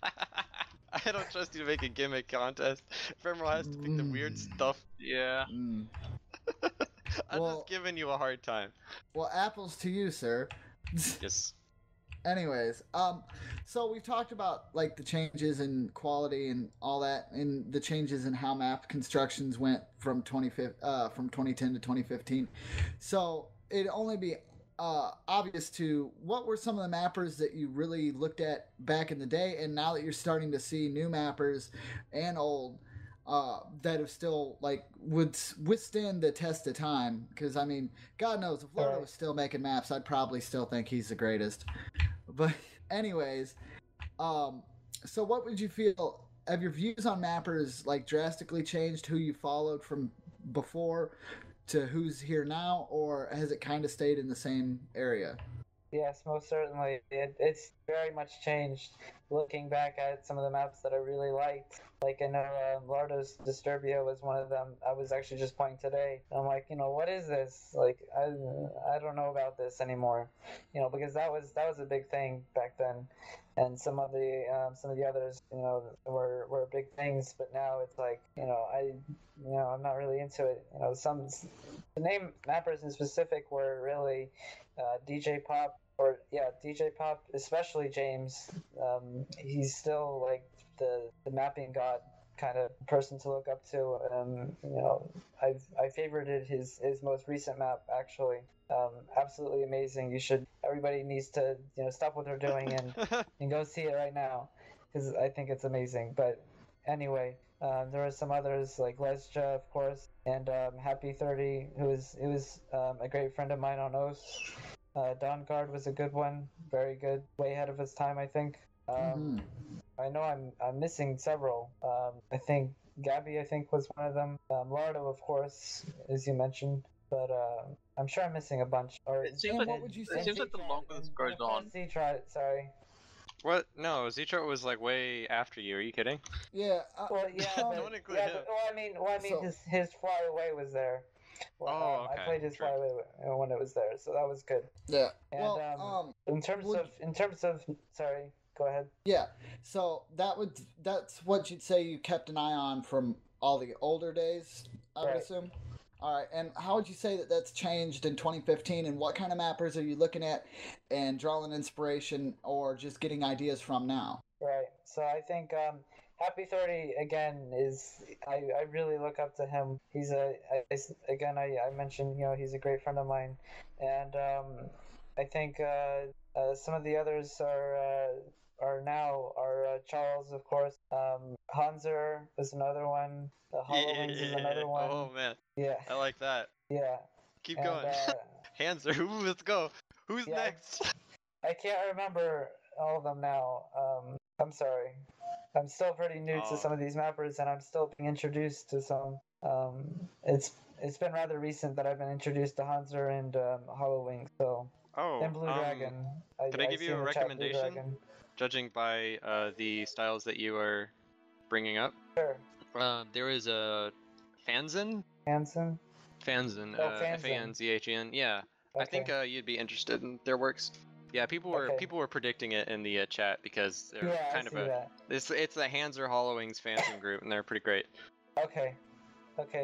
I don't trust you to make a gimmick contest. Ephemeral has to pick the weird stuff. Yeah. I'm just giving you a hard time. Well, apples to you, sir. Yes. Anyways, so we've talked about like the changes in quality and all that, and the changes in how map constructions went from 2010 to 2015. So it'd only be obvious to what were some of the mappers that you really looked at back in the day, and now that you're starting to see new mappers and old that have still like would withstand the test of time. Because I mean, God knows if Lordo was still making maps, I'd probably still think he's the greatest. But anyways, so what would you feel? Have your views on mappers like drastically changed? Who you followed from before to who's here now, or has it kind of stayed in the same area? Yes, most certainly. It's very much changed. Looking back at some of the maps that I really liked, like I know Lardo's Disturbia was one of them. I was actually just playing today. I'm like, what is this? Like, I don't know about this anymore. Because that was a big thing back then, and some of the others, were big things. But now it's like, I'm not really into it. The name mappers in specific were really DJ Pop. DJ Pop, especially James. He's still like the mapping god kind of person to look up to. I favorited his most recent map actually. Absolutely amazing. Everybody needs to stop what they're doing and go see it right now because I think it's amazing. But anyway, there were some others like Lesja, of course, and Happy 30, who was a great friend of mine on Oath. Dawn Guard was a good one, very good, way ahead of his time, I think. I know I'm missing several. I think Gabby, was one of them. Lardo, of course, as you mentioned, but I'm sure I'm missing a bunch. It seems like the longer this goes on. Sorry. What? No, Zitro was like way after you. Are you kidding? Yeah. Well, yeah. I mean, his Fly Away was there. Well, okay. I played his Fly Away when it was there, so that was good. Yeah. And in terms of, sorry, go ahead. Yeah. So that's what you'd say you kept an eye on from all the older days, I would assume. All right. And how would you say that that's changed in 2015? And what kind of mappers are you looking at and drawing inspiration or just getting ideas from now? Right. So I think Happy 30 again is I really look up to him. He's I mentioned he's a great friend of mine, and I think some of the others are now Charles, of course. Hanser is another one. Hollowings is another one. Oh man. Yeah. I like that. Yeah. Keep going. Hanser, let's go. Who's next? I can't remember all of them now. I'm sorry. I'm still pretty new to some of these mappers, and I'm still being introduced to some. It's been rather recent that I've been introduced to Hanser and Hollowing. So. And Blue Dragon. Can I give you a recommendation? Judging by the styles that you are bringing up. Sure. There is a Fanzin. Fanzin. Fanzhen. Yeah. Okay. I think you'd be interested in their works. Yeah, people were predicting it in the chat because they're kind of it's the Hanser Hollowings Fanzin group, and they're pretty great. Okay,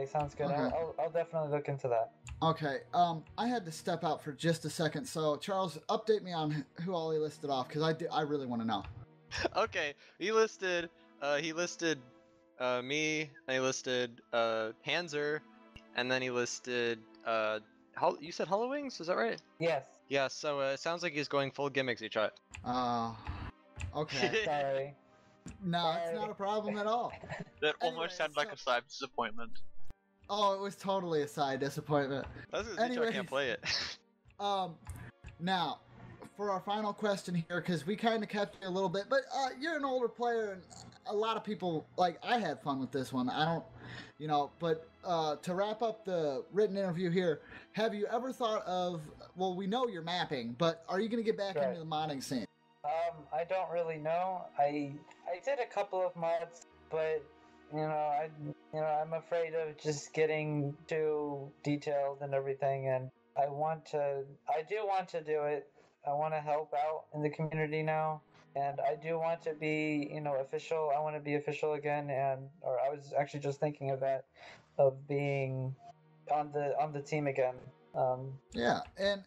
sounds good. Okay. I'll definitely look into that. Okay, I had to step out for just a second, so Charles, update me on who all he listed off, because I really want to know. Okay, he listed me, and he listed Hanser, and then he listed you said Hollowings, is that right? Yes. Yeah, so it sounds like he's going full gimmicks, each other. Okay. Sorry. No, it's not a problem at all. That Anyway, almost sounded like a side disappointment. Oh, it was totally a side disappointment. That's because Zicho can't play it. Now, for our final question here, because we kind of kept you a little bit, but you're an older player, and a lot of people, like, I had fun with this one. I don't, but to wrap up the written interview here, have you ever thought of, well, we know you're mapping, but are you going to get back into the modding scene? I don't really know. I did a couple of mods, but I'm afraid of just getting too detailed and everything, and I do want to do it. I want to help out in the community now, and I do want to be, official. I want to be official again, or I was actually just thinking of that, of being on the team again. Yeah, and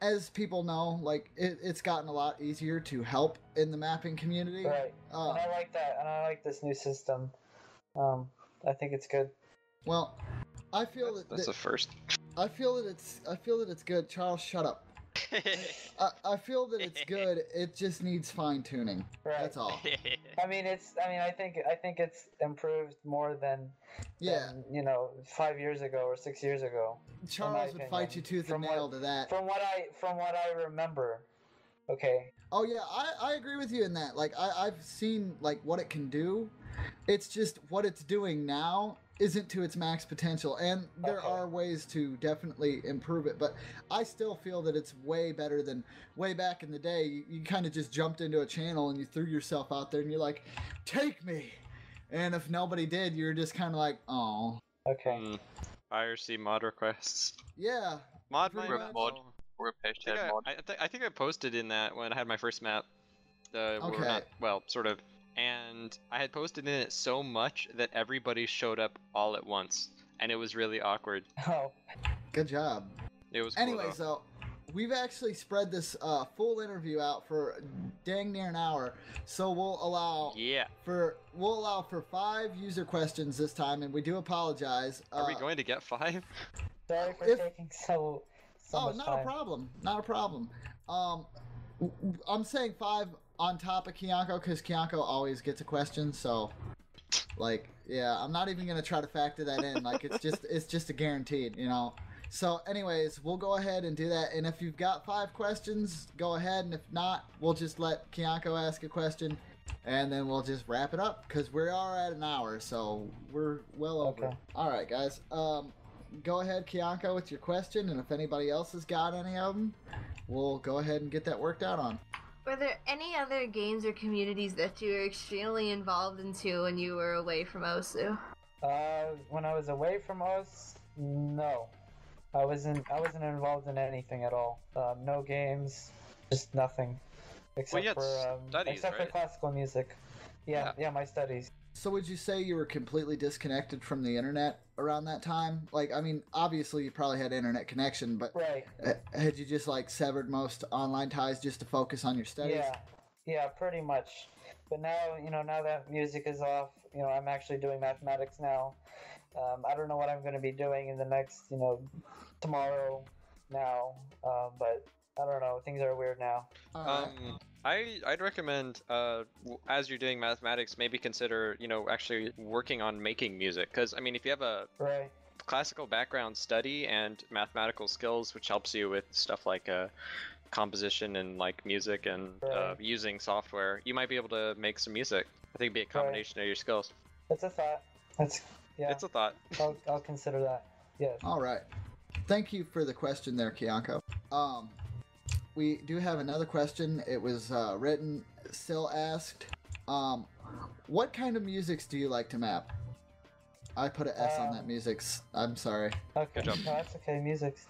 as people know, like it's gotten a lot easier to help in the mapping community. Right, and I like that, and I like this new system. I think it's good. Well, I feel that's a first. I feel that it's good. Charles, shut up. I feel that it's good. It just needs fine tuning. Right. That's all. I think it's improved more than 5 years ago or 6 years ago. Charles would fight you tooth and nail to that. From what I remember. Okay. Oh yeah, I agree with you in that. Like I've seen like what it can do. It's just what it's doing now isn't to its max potential, and there are ways to definitely improve it, but I still feel that it's way better than way back in the day. You kind of just jumped into a channel and you threw yourself out there and you're like, take me, and if nobody did, you're just kind of like, oh. Okay. IRC mod requests. Yeah. Mod. I think I posted in that when I had my first map. Sort of. And I had posted in it so much that everybody showed up all at once, and it was really awkward. Oh, good job. It was cool, anyway, so we've actually spread this full interview out for dang near an hour, so we'll allow for 5 user questions this time, and we do apologize. Are we going to get 5? Sorry for taking so much time. Not a problem. I'm saying 5 on top of Kiyanko, because Kiyanko always gets a question, so I'm not even gonna try to factor that in. Like it's just a guaranteed, So anyways, we'll go ahead and do that, and if you've got 5 questions, go ahead, and if not, we'll just let Kiyanko ask a question, and then we'll just wrap it up, because we are at an hour, so we're well over. Okay. Alright guys, go ahead, Kiyanko, with your question, and if anybody else has got any of them, we'll go ahead and get that worked out on. Were there any other games or communities that you were extremely involved into when you were away from OSU? When I was away from OS, no. I wasn't involved in anything at all. No games, just nothing. Except for classical music. Yeah, my studies. So would you say you were completely disconnected from the internet around that time? Like, I mean, obviously you probably had internet connection, but right. Had you just severed most online ties just to focus on your studies? Yeah, pretty much. But now, now that music is off, I'm actually doing mathematics now. I don't know what I'm going to be doing in the next, tomorrow now, but I don't know. Things are weird now. I'd recommend, as you're doing mathematics, maybe consider, actually working on making music. Because, I mean, if you have a classical background study and mathematical skills, which helps you with stuff like composition and music and using software, you might be able to make some music. I think it'd be a combination of your skills. It's a thought. It's a thought. I'll consider that. Yes. All right. Thank you for the question there, Kiyanko. We do have another question. It was written. Sil asked, what kind of musics do you like to map? I put an S on that musics. I'm sorry. Okay, no, that's okay. Musics.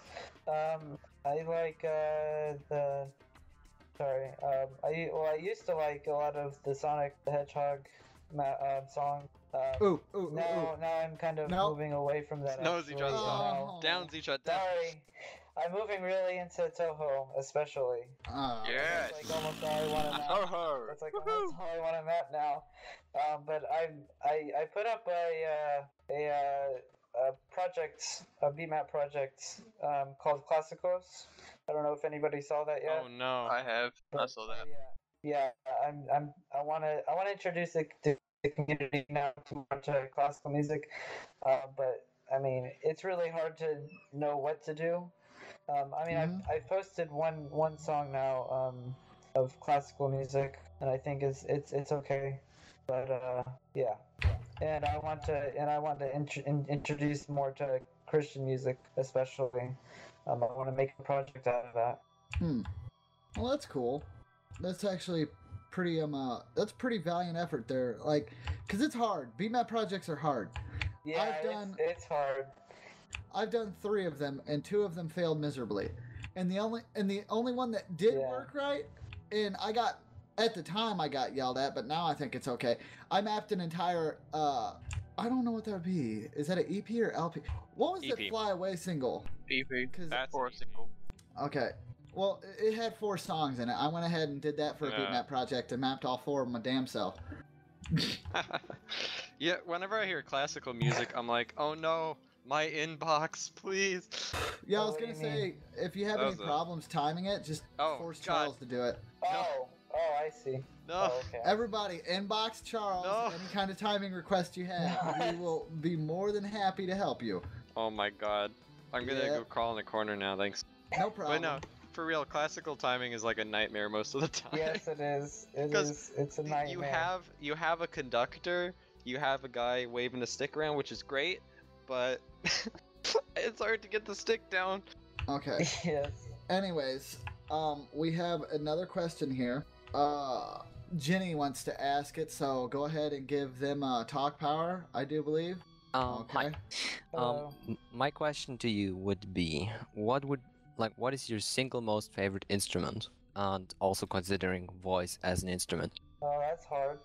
I like I used to like a lot of the Sonic the Hedgehog song. Now I'm kind of moving away from that. Downs each other. Sorry. I'm moving really into Toho, especially. Yes. That's almost all I want to map. That's almost all I want to map now. But I put up a beat map project called Classicos. I don't know if anybody saw that yet. Oh no. I have. I But, saw that. yeah, I wanna introduce the community now to classical music, but I mean it's really hard to know what to do. I mean I've posted one song now of classical music, and I think it's okay, but yeah, and I want to introduce more to Christian music, especially. I want to make a project out of that. Well, that's cool. That's actually pretty that's pretty valiant effort there. Like, cause it's hard. BMAP projects are hard. Yeah, it's hard. I've done 3 of them, and 2 of them failed miserably. And the only one that did work right, and at the time I got yelled at, but now I think it's okay. I mapped an entire I don't know what that would be. Is that an EP or LP? What was EP. that Fly Away single? EP. That's Or a an EP. single. Okay. Well, it had 4 songs in it. I went ahead and did that for a beat map project and mapped all 4 of them my damn self. Yeah, whenever I hear classical music, I'm like, oh no, my inbox, please. Yeah, I was What do gonna you say, mean? if you have That any was a- problems timing it, just Oh, force God. Charles to do it. Oh, I see. No. Oh, okay. Everybody, inbox Charles No. any kind of timing request you have. No. We will be more than happy to help you. Oh my god. I'm gonna Yeah. go crawl in the corner now, thanks. No problem. But no, for real, classical timing is like a nightmare most of the time. Yes, it is. It 'Cause is. It's a nightmare. You have a conductor, you have a guy waving a stick around, which is great, but it's hard to get the stick down. Okay. Yes. Anyways, we have another question here. Jenny wants to ask it, so go ahead and give them talk power, I do believe. Hi. Okay. Hello. My question to you would be, what is your single most favorite instrument? And also considering voice as an instrument. Oh, that's hard.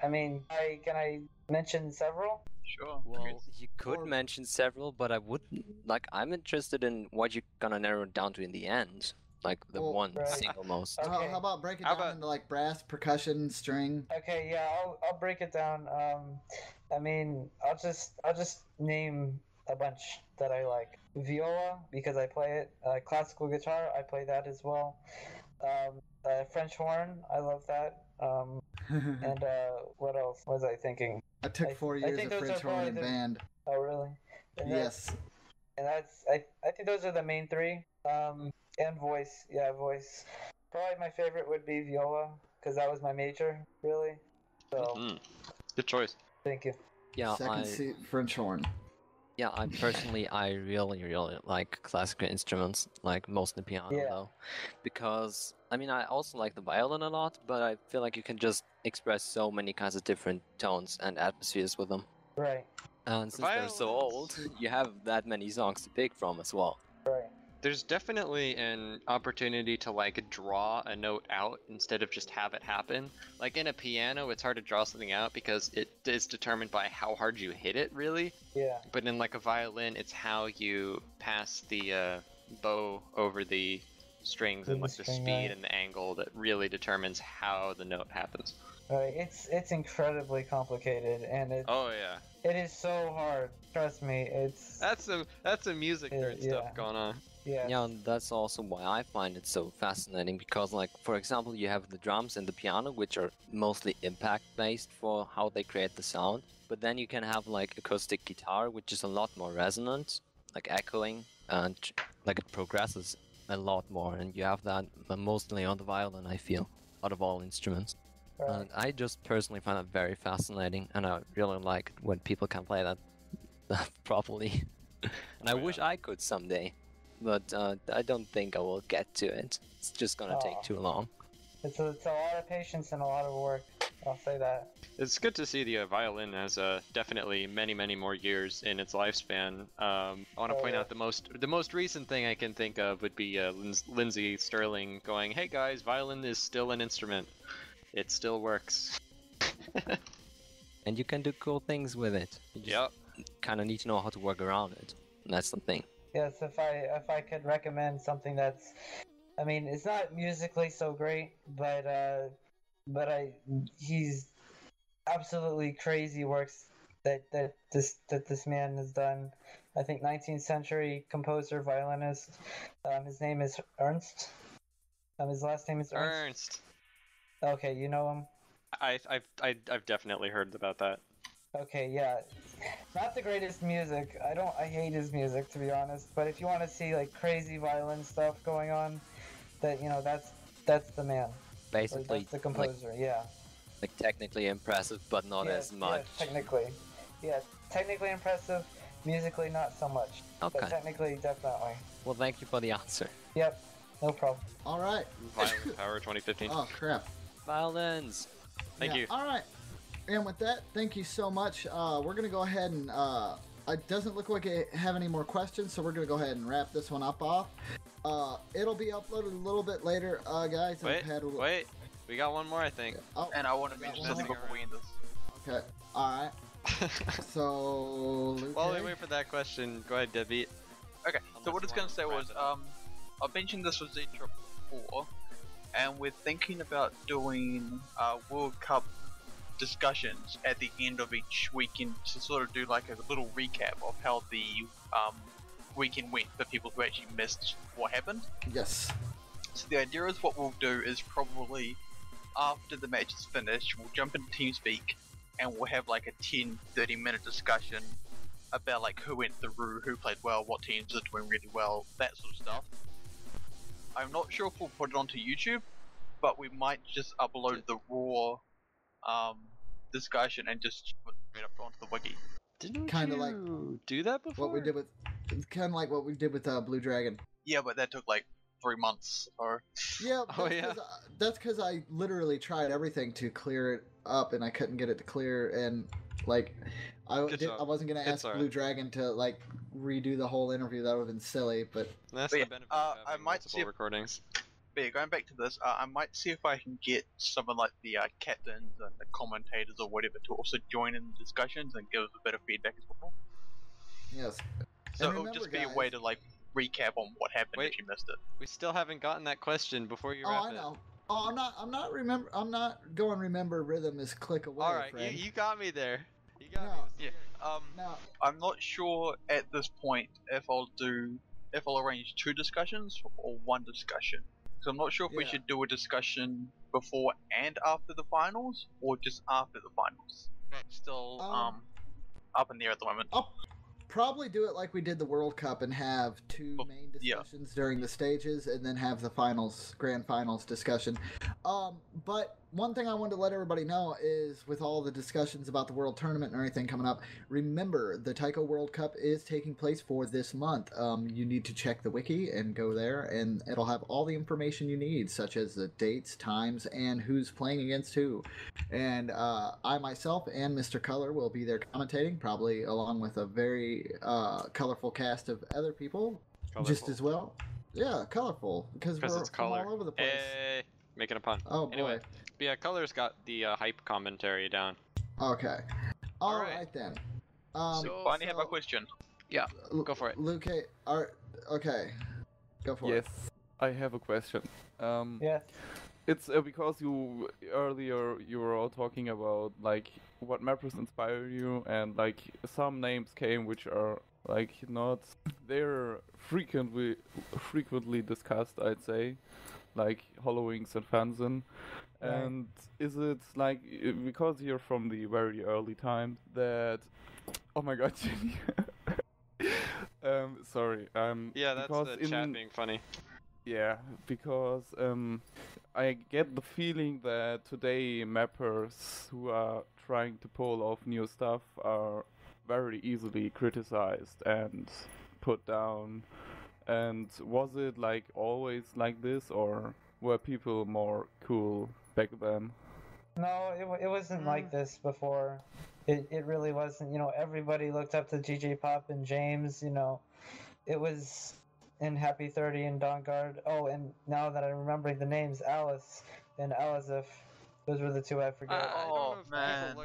I mean, can I mention several? Sure. Well, you could Or- mention several, but I wouldn't. I'm interested in what you're gonna narrow it down to in the end. Like the Well, one right. single most. Okay. How about break it How down about- into like brass, percussion, string? Okay, yeah, I'll break it down. I mean, I'll just name a bunch that I like. Viola, because I play it. Classical guitar, I play that as well. French horn, I love that. And what else was I thinking? I took 4 I years think of those French are probably horn and the- band. Oh, really? And Yes. And I think those are the main 3. And voice, yeah, voice. Probably my favorite would be viola, because that was my major, really. So, Good choice. thank you. Yeah, Second seat, French horn. I personally, I really, really like classical instruments, like mostly piano Yeah. though, because I mean, I also like the violin a lot, but I feel like you can just express so many kinds of different tones and atmospheres with them. Right, And since they're so old, you have that many songs to pick from as well. right. There's definitely an opportunity to like draw a note out instead of just have it happen. Like in a piano, it's hard to draw something out because it is determined by how hard you hit it, really. Yeah, But in like a violin, it's how you pass the bow over the strings and The like the string, speed right. and the angle that really determines how the note happens. right. It's incredibly complicated, and Oh yeah, it is so hard. Trust me, it's that's some music nerd Yeah. stuff going on. yeah. Yeah, and that's also why I find it so fascinating because, like, for example, you have the drums and the piano, which are mostly impact based for how they create the sound. But then you can have, like, acoustic guitar, which is a lot more resonant, like echoing, and like it progresses a lot more. And you have that mostly on the violin, I feel, out of all instruments. Right. And I just personally find that very fascinating, and I really like it when people can play that properly. And I Oh, wish yeah. I could someday, but I don't think I will get to it. It's just gonna take Aw. too long. It's a lot of patience and a lot of work. I'll say that. It's good to see the violin has definitely many more years in its lifespan. I want to Oh, point yeah. out the most recent thing I can think of would be Lindsay Sterling going, "Hey guys, violin is still an instrument. It still works." And you can do cool things with it. You just Yep. kind of need to know how to work around it. And that's the thing. Yes, if I could recommend something that's, I mean, it's not musically so great, but he's absolutely crazy works that this man has done. I think 19th century composer, violinist. His name is Ernst. His last name is Ernst. Okay, you know him. I've definitely heard about that. Okay, yeah. Not the greatest music. I hate his music, to be honest. But if you want to see like crazy violin stuff going on, that's the man. Basically, that's the composer. Yeah. Like technically impressive, but not as much. Yeah, technically impressive. Musically, not so much. Okay. But technically, definitely. Well, thank you for the answer. Yep. No problem. All right. Violin Power 2015. Oh crap. Violins. Thank you. All right. And with that, thank you so much. We're gonna go ahead and it doesn't look like I have any more questions, so we're gonna go ahead and wrap this one up off. It'll be uploaded a little bit later, guys. Wait. We got one more, I think. Oh, And I want to mention something before we end this. okay. All right. So, Luke, While we wait for that question, go ahead, Debbie. Okay, so what I was going to say was, I mentioned this with Z-Trip before, and we're thinking about doing World Cup discussions at the end of each weekend to sort of do like a little recap of how the weekend went for people who actually missed what happened. Yes. So the idea is what we'll do is probably after the match is finished, we'll jump into TeamSpeak and we'll have like a 10-30 minute discussion about like who went through, who played well, what teams are doing really well, that sort of stuff. I'm not sure if we'll put it onto YouTube, but we might just upload the raw discussion and just put it up onto the wiki. Didn't Kinda you like do that before? what we did with, kind of like what we did with Blue Dragon. Yeah, but that took like 3 months or... Yeah, Oh, yeah. That's because I literally tried everything to clear it up, and I couldn't get it to clear, and like I wasn't gonna ask Blue Dragon to like redo the whole interview. That would have been silly, but That's But the yeah, benefit of I having might multiple see if- recordings. But yeah, going back to this, I might see if I can get someone like the captains and the commentators or whatever to also join in the discussions and give us a bit of feedback as well. yes. So And it'll just remember, be a way guys- to like recap on what happened Wait. if you missed it. We still haven't gotten that question before you Oh, wrap I it. know. Oh, I'm not going. Remember, rhythm is click away. All right, friend. you got me there. You got No. me. Yeah. No. I'm not sure at this point if I'll arrange 2 discussions or 1 discussion. So I'm not sure if we Yeah. should do a discussion before and after the finals or just after the finals. Still up in the air at the moment. I'll probably do it like we did the World Cup and have 2 main Yeah. discussions during the stages, and then have the grand finals discussion. But one thing I wanted to let everybody know is, with all the discussions about the World Tournament and everything coming up, remember the Taiko World Cup is taking place for this month. You need to check the wiki and go there, and it'll have all the information you need, such as the dates, times, and who's playing against who. And I myself and Mr. Color will be there commentating, probably along with a very colorful cast of other people, just as well. Yeah, colorful, because we're it's from color. all over the place. Hey, making a pun. Oh boy. Anyway, but yeah, Color's got the hype commentary down. Okay. All Alright. right then. So finally have a question. Go for it. Luke, okay. Go for Yes, it. I have a question. Yes. It's because you earlier you were all talking about like what mappers inspire you, and like some names came which are like not they're frequently discussed, I'd say, like Hollowings and Fanzen. Right. And is it like because you're from the very early time that oh my god, Jenny. Sorry. Yeah, that's because the chat being funny. Yeah, because I get the feeling that today mappers who are trying to pull off new stuff are very easily criticized and put down. And was it like always like this, or were people more cool back then? No, it wasn't like this before. It really wasn't. You know, everybody looked up to GJ Pop and James. You know, it was in Happy 30 and Dawnguard. Oh, and now that I'm remembering the names, Alice and Alizif. Those were the 2 I forget. I don't know if man.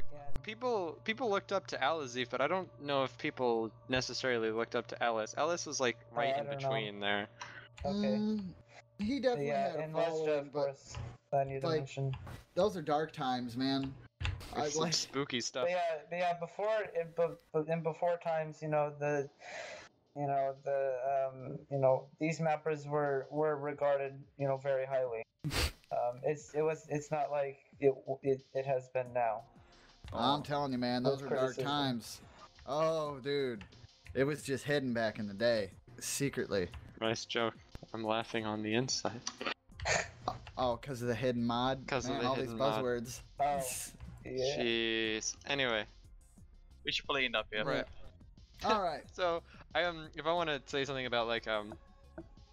people looked up to Alizif, but I don't know if people necessarily looked up to Alice. Alice was like right I in don't know. between there. Okay. He definitely Yeah, had a and Lestra, following, of but course, I need to like, mention. those are dark times, man. I Some like. spooky stuff. But yeah, before times, these mappers were regarded, very highly. It's not like it has been now. I'm telling you, man, those With were dark criticism. times. Oh, dude, it was just hidden back in the day, secretly. Nice joke. I'm laughing on the inside. Oh, because of the hidden mod. Because of Man, the all hidden these mod. buzzwords. Oh, yeah. Jeez. Anyway. We should probably end up here. Right. All right. So if I want to say something about like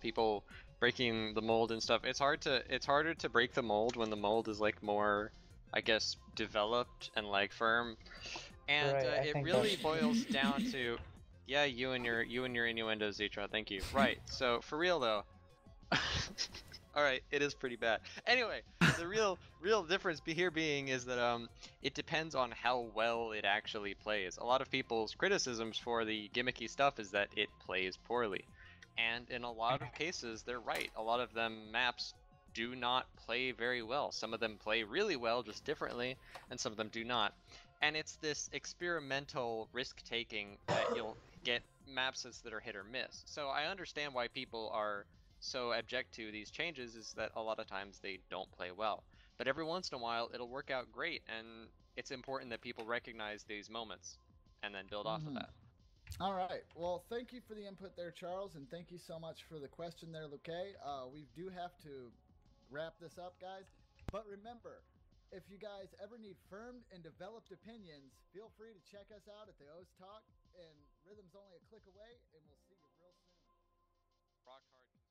people breaking the mold and stuff, it's harder to break the mold when the mold is like more, I guess, developed and like firm, and Right, it think really that's- boils down to, yeah, you and your innuendos, Zitra. Thank you. Right. So for real though. All right, it is pretty bad. Anyway, the real difference here being is that it depends on how well it actually plays. A lot of people's criticisms for the gimmicky stuff is that it plays poorly, and in a lot of cases they're right. A lot of them maps do not play very well. Some of them play really well, just differently, and some of them do not. And it's this experimental risk-taking that you'll get maps that are hit or miss. So I understand why people are so object to these changes, is that a lot of times they don't play well. But every once in a while it'll work out great, and it's important that people recognize these moments and then build off of that. All right. Well, thank you for the input there, Charles, and thank you so much for the question there, Luque. We do have to wrap this up, guys. But remember, if you guys ever need firm and developed opinions, feel free to check us out at the O's Talk, and Rhythm's only a click away, and we'll see you real soon. Rock hard.